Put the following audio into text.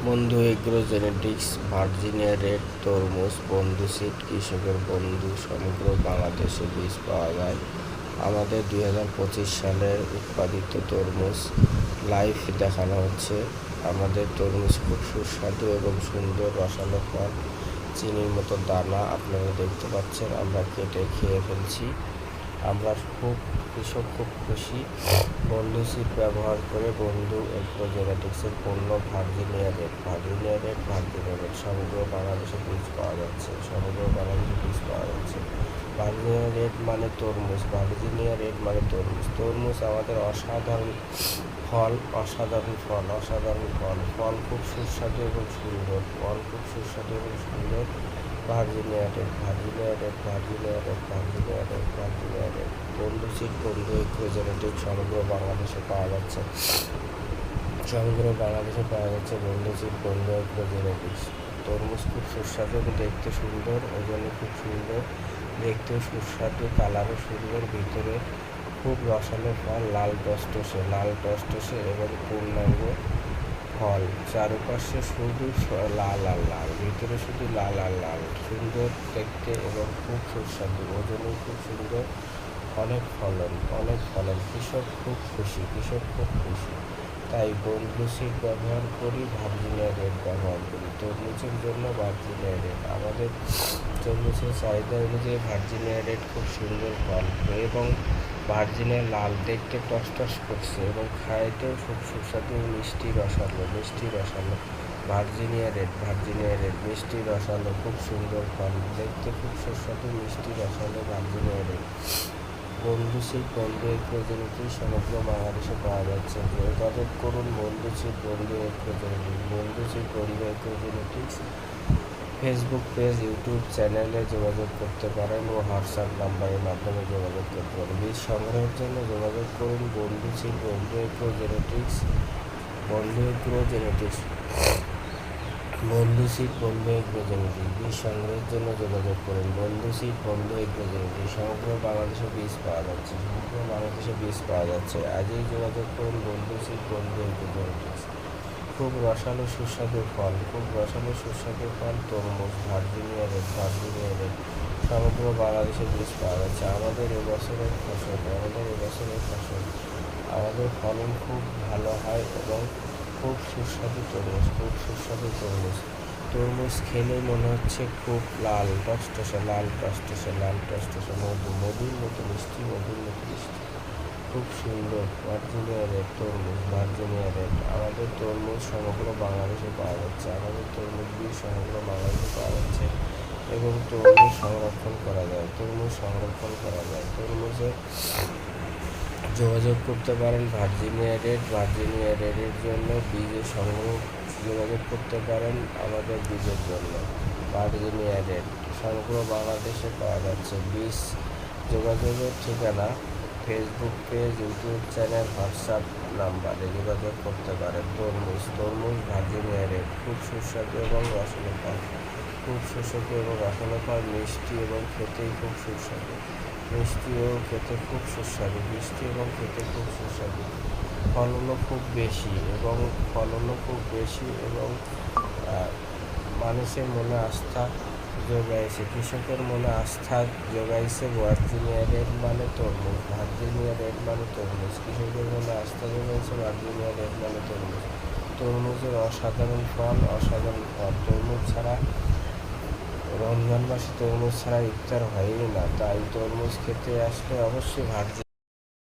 বন্ধু agro genetics Virginia red তরমুজ বন্ধু সিড কৃষকের বন্ধু সমগ্র বাংলাদেশে বীজ পাওয়া যায়। আমাদের 2025 সালের উৎপাদিত তরমুজ লাইভ দেখানো হচ্ছে। আমাদের তরমুজ খুব সুস্বাদু এবং সুন্দর রসালো ফল, চিনির মতো দানা আপনারা দেখতে পাচ্ছেন। আমরা কেটে খেয়ে ফেলছি। আমরা কৃষক খুব খুশি। বন্ধু সিড ব্যবহার করে বন্ধু এগ্রো জেনেটিক্সের পণ্য ভার্জিনিয়া রেড সমগ্র বাংলাদেশে বীজ পাওয়া যাচ্ছে। ভার্জিনিয়া রেড মানে তরমুজ, ভার্জিনিয়া রেড মানে তরমুজ। তরমুজ আমাদের অসাধারণ ফল, ফল খুব সুস্বাদু এবং সুন্দর, ভার্জিনিয়া রেড। বন্ধু সিড বন্ধু এগ্রো জেনেটিক্স সমগ্র বাংলাদেশে পাওয়া যাচ্ছে। বন্ধু সিড বন্ধু এগ্রো জেনেটিক্স। তরমুজ খুব সুস্বাদু এবং দেখতে সুন্দর, ওজনে খুব সুন্দর, দেখতেও সুস্বাদু, কালারও সুন্দর, ভিতরে খুব রসালো ফল, লাল টসটসে এবং পূর্ণাঙ্গ ফল। চারপাশে শুধু লাল আর লাল, ভিতরে শুধু লাল আর লাল, সুন্দর দেখতে এবং খুব সুস্বাদু, ওজনে খুব সুন্দর, অনেক ফলন। কৃষক খুব খুশি। তাই বন্ধু সিড ব্যবহার করি, ভার্জিনিয়া রেড ব্যবহার করি। তরমুজের জন্য ভার্জিনিয়া রেড। আমাদের তরমুজের চাহিদা অনুযায়ী ভার্জিনিয়া রেড খুব সুন্দর ফল এবং ভার্জিনিয়া লাল, দেখতে টসটস করছে এবং খাইতেও খুব সুস্বাদু, মিষ্টি রসালো। ভার্জিনিয়া রেড মিষ্টি রসালো, খুব সুন্দর ফল, দেখতে খুব সুস্বাদু, মিষ্টি রসালো, ভার্জিনিয়া রেড। বন্ধু সিড বন্ধু এগ্রো জেনেটিক্স সমগ্র বাংলাদেশে পাওয়া যাচ্ছে। যোগাযোগ করুন বন্ধু সিড বন্ধু agro genetics. Facebook page, YouTube চ্যানেলে যোগাযোগ করতে পারেন ও হোয়াটসঅ্যাপ নাম্বারের মাধ্যমে যোগাযোগ করতে পারেন। বীজ সংগ্রহের জন্য যোগাযোগ করুন বন্ধু সিড বন্ধু এগ্রো জেনেটিক্স। বীজ সংগ্রহের জন্য যোগাযোগ করুন বন্ধু সিড বন্ধু এগ্রো জেনেটিক্স। সমগ্র বাংলাদেশে বীজ পাওয়া যাচ্ছে। আজই যোগাযোগ করুন বন্ধু সিড বন্ধু এগ্রো জেনেটিক্স। খুব রসালো সুস্বাদু ফল, তরমুজ ভার্জিনিয়া রেড। সমগ্র বাংলাদেশে বীজ পাওয়া যাচ্ছে। আমাদের এবছরের ফসল, আমাদের ফলন খুব ভালো হয় এবং খুব সুস্বাদু তরমুজ খেলে মনে হচ্ছে খুব লাল টসটসে, মধুর মতো মিষ্টি, খুব সুন্দর। ভার্জিনিয়া রেড তরমুজ, আমাদের তরমুজ সমগ্র বাংলাদেশে পাওয়া যাচ্ছে। বীজ সমগ্র বাংলাদেশে পাওয়া যাচ্ছে এবং তরমুজ সংরক্ষণ করা যায়। তরমুজে যোগাযোগ করতে পারেন ভার্জিনিয়া রেডের জন্য বীজের সংগ্রহ, যোগাযোগ করতে পারেন আমাদের বীজের জন্য। ভার্জিনিয়া রেড সমগ্র বাংলাদেশে পাওয়া যাচ্ছে। বীজ যোগাযোগের ঠিকানা Facebook page, YouTube channel, WhatsApp নাম্বারে যোগাযোগ করতে পারেন। তরমুজ ভার্জিনিয়া রেড খুব সুস্বাদু এবং রসালো ফল, মিষ্টি এবং খেতে খুব সুস্বাদু, ফলনও খুব বেশি এবং মানুষের মনে আস্থা যোগাইছে, কৃষকের মনে আস্থা যোগাইছে। ভার্জিনিয়া রেড মানে তরমুজ, কৃষকের মনে আস্থা যোগাইছে ভার্জিনিয়া রেড মানে তরমুজ। তরমুজের অসাধারণ ফল। তরমুজ ছাড়া রমজান মাসে ইফতার হয়ই না। তাই তরমুজ খেতে আসলে অবশ্যই